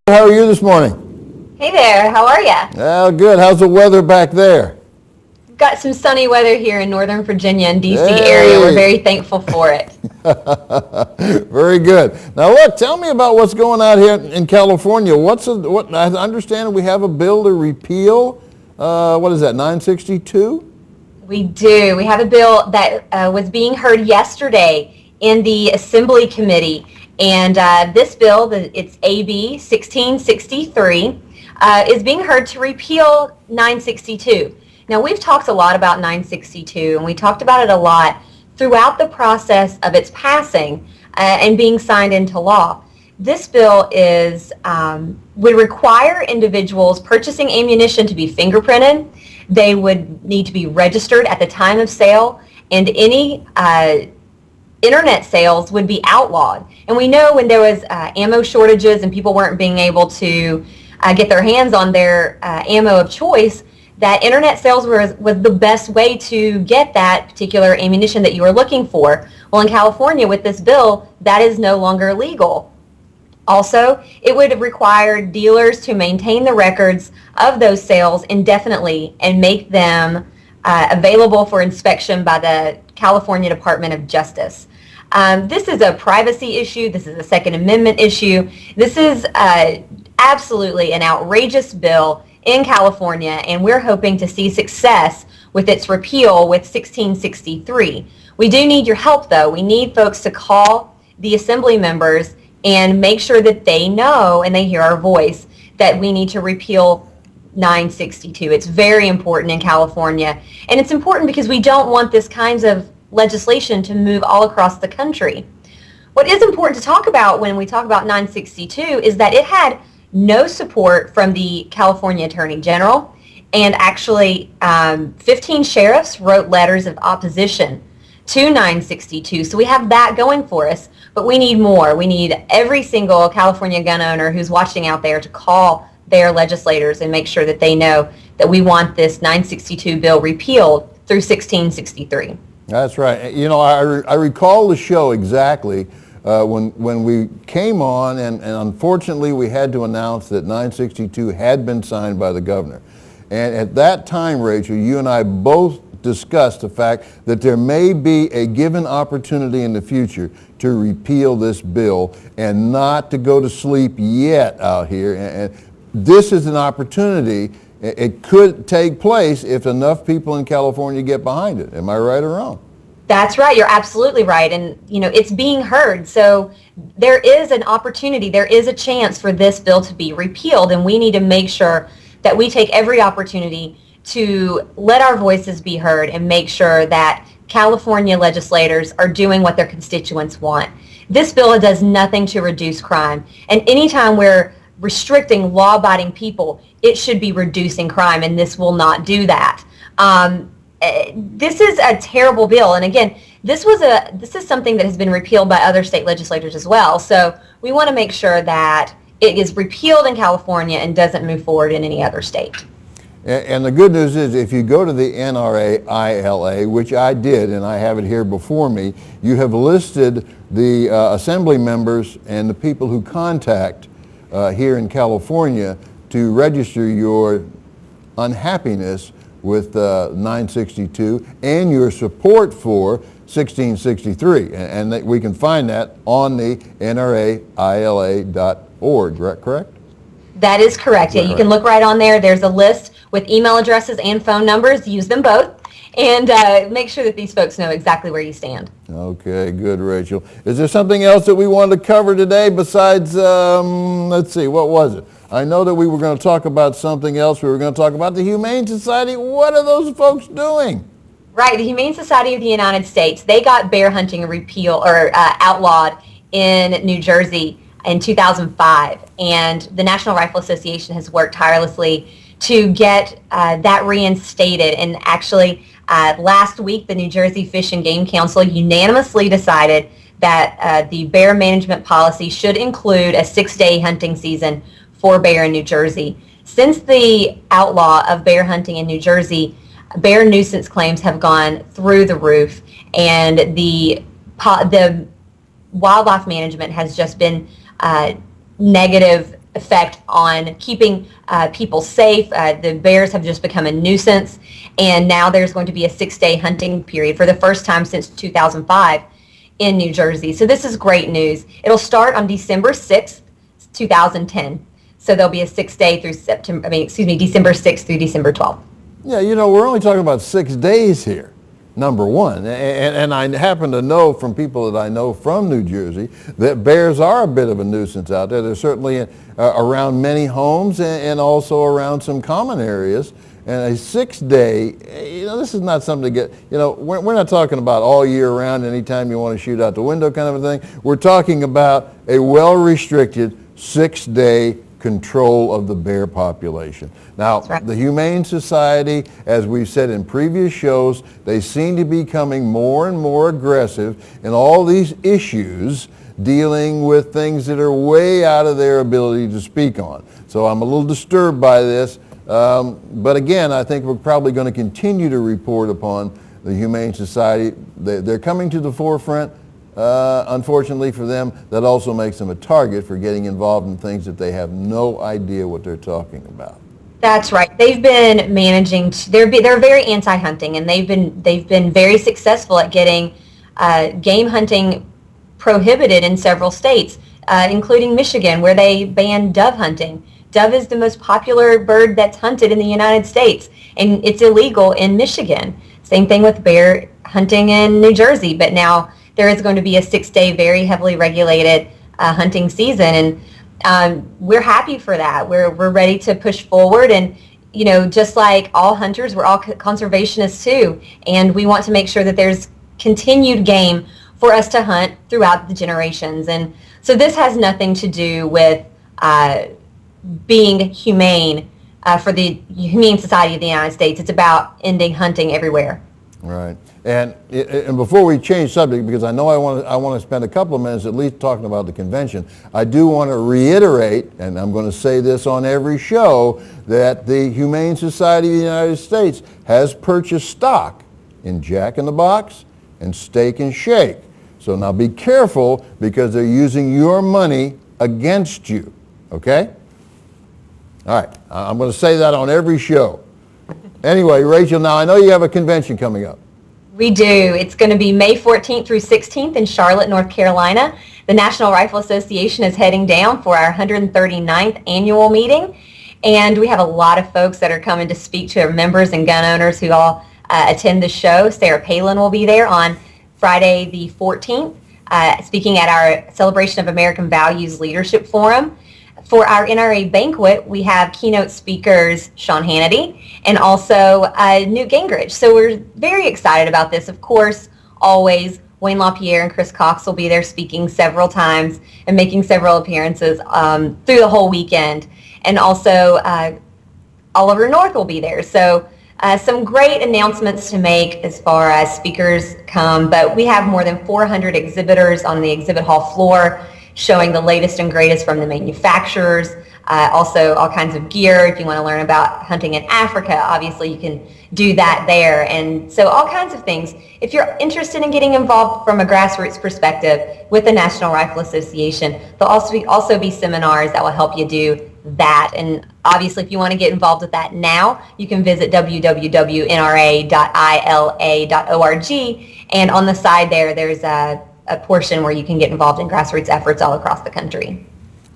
How are you this morning? Hey there, how are ya? Well, good. How's the weather back there? Got some sunny weather here in Northern Virginia and DC area. We're very thankful for it. Very good. Now look, tell me about what's going on here in California. I understand we have a bill to repeal, what is that, 962? We do. We have a bill that was being heard yesterday in the Assembly Committee. And this bill, it's AB 1663, is being heard to repeal 962. Now, we've talked a lot about 962, and we talked about it a lot throughout the process of its passing and being signed into law. This bill would require individuals purchasing ammunition to be fingerprinted. They would need to be registered at the time of sale, and any internet sales would be outlawed. And we know when there was ammo shortages and people weren't being able to get their hands on their ammo of choice, that internet sales was the best way to get that particular ammunition that you were looking for. Well, in California, with this bill, that is no longer legal. Also, it would require dealers to maintain the records of those sales indefinitely and make them available for inspection by the California Department of Justice. This is a privacy issue. This is a Second Amendment issue. This is absolutely an outrageous bill in California, and we're hoping to see success with its repeal with 1663. We do need your help, though. We need folks to call the Assembly members and make sure that they know and they hear our voice that we need to repeal 962. It's very important in California, and it's important because we don't want this kinds of legislation to move all across the country. What is important to talk about when we talk about 962 is that it had no support from the California Attorney General, and actually 15 sheriffs wrote letters of opposition to 962. So we have that going for us, but we need more. We need every single California gun owner who's watching out there to call their legislators and make sure that they know that we want this 962 bill repealed through 1663. That's right. You know, I recall the show exactly when we came on, and unfortunately we had to announce that 962 had been signed by the governor. And at that time, Rachel, you and I both discussed the fact that there may be a given opportunity in the future to repeal this bill and not to go to sleep yet out here. And this is an opportunity. It could take place if enough people in California get behind it. Am I right or wrong? That's right. You're absolutely right. And, you know, it's being heard. So there is an opportunity. There is a chance for this bill to be repealed. And we need to make sure that we take every opportunity to let our voices be heard and make sure that California legislators are doing what their constituents want. This bill does nothing to reduce crime. And anytime we're restricting law-abiding people, it should be reducing crime. And this will not do that. This is a terrible bill, and again, this is something that has been repealed by other state legislators as well. So we want to make sure that it is repealed in California and doesn't move forward in any other state. And the good news is, if you go to the NRA ILA, which I did, and I have it here before me, you have listed the Assembly members and the people who contact here in California to register your unhappiness with 962 and your support for 1663. And we can find that on the nraila.org, correct? That is correct. Yeah, you can look right on there. There's a list with email addresses and phone numbers. Use them both, and make sure that these folks know exactly where you stand. Okay, good, Rachel. Is there something else that we wanted to cover today besides, let's see, what was it? I know that we were going to talk about something else. We were going to talk about the Humane Society. What are those folks doing? Right, the Humane Society of the United States, they got bear hunting outlawed in New Jersey in 2005, and the National Rifle Association has worked tirelessly to get that reinstated. And actually, last week, the New Jersey Fish and Game Council unanimously decided that the bear management policy should include a 6-day hunting season for bear in New Jersey. Since the outlaw of bear hunting in New Jersey, bear nuisance claims have gone through the roof, and the wildlife management has just been negative effect on keeping people safe. The bears have just become a nuisance, and now there's going to be a 6-day hunting period for the first time since 2005 in New Jersey. So this is great news. It'll start on December 6th, 2010. So there'll be a 6-day through December 6th through December 12th. Yeah, you know, we're only talking about 6 days here, number one. And I happen to know from people that I know from New Jersey that bears are a bit of a nuisance out there. They're certainly around many homes and also around some common areas. And a 6-day, you know, this is not something to get, you know, we're not talking about all year round, anytime you want to shoot out the window kind of a thing. We're talking about a well-restricted 6-day control of the bear population. Now, That's right. The Humane Society, as we've said in previous shows, they seem to be becoming more and more aggressive in all these issues dealing with things that are way out of their ability to speak on. So I'm a little disturbed by this, but again, I think we're probably going to continue to report upon the Humane Society. They're coming to the forefront. Unfortunately for them, that also makes them a target for getting involved in things that they have no idea what they're talking about. That's right. They've been managing. They're very anti-hunting, and they've been very successful at getting game hunting prohibited in several states, including Michigan, where they banned dove hunting. Dove is the most popular bird that's hunted in the United States, and it's illegal in Michigan. Same thing with bear hunting in New Jersey, but now there is going to be a 6-day, very heavily regulated hunting season, and we're happy for that. We're ready to push forward, and you know, just like all hunters, we're all conservationists too, and we want to make sure that there's continued game for us to hunt throughout the generations. And so this has nothing to do with being humane for the Humane Society of the United States. It's about ending hunting everywhere. Right. And before we change subject, because I know I want to spend a couple of minutes at least talking about the convention, I do want to reiterate, and I'm going to say this on every show, that the Humane Society of the United States has purchased stock in Jack in the Box and Steak and Shake. So now be careful, because they're using your money against you, okay? All right, I'm going to say that on every show. Anyway, Rachel, now I know you have a convention coming up. We do. It's going to be May 14th through 16th in Charlotte, North Carolina. The National Rifle Association is heading down for our 139th annual meeting, and we have a lot of folks that are coming to speak to our members and gun owners who all attend the show. Sarah Palin will be there on Friday the 14th, speaking at our Celebration of American Values Leadership Forum. For our NRA banquet, we have keynote speakers Sean Hannity and also Newt Gingrich. So we're very excited about this. Of course, always, Wayne LaPierre and Chris Cox will be there speaking several times and making several appearances through the whole weekend. And also, Oliver North will be there. So some great announcements to make as far as speakers come, but we have more than 400 exhibitors on the exhibit hall floor, showing the latest and greatest from the manufacturers, also all kinds of gear. If you want to learn about hunting in Africa, obviously you can do that there. And so all kinds of things. If you're interested in getting involved from a grassroots perspective with the National Rifle Association, there'll also be seminars that will help you do that. And obviously, if you want to get involved with that now, you can visit www.nra.ila.org. And on the side there's a portion where you can get involved in grassroots efforts all across the country.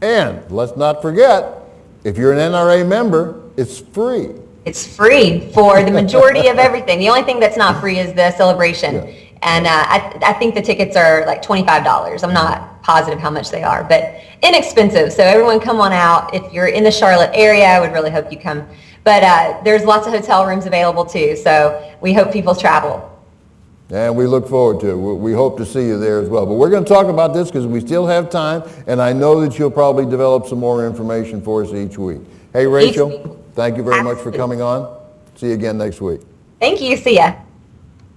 And let's not forget, if you're an NRA member, it's free. It's free for the majority of everything. The only thing that's not free is the celebration. Yeah. And I think the tickets are like $25. I'm not positive how much they are, but inexpensive. So everyone come on out. If you're in the Charlotte area, I would really hope you come. But there's lots of hotel rooms available too. So we hope people travel. And we look forward to it. We hope to see you there as well. But we're going to talk about this because we still have time, and I know that you'll probably develop some more information for us each week. Hey, Rachel, thank you very much for coming on. See you again next week. Thank you. See ya.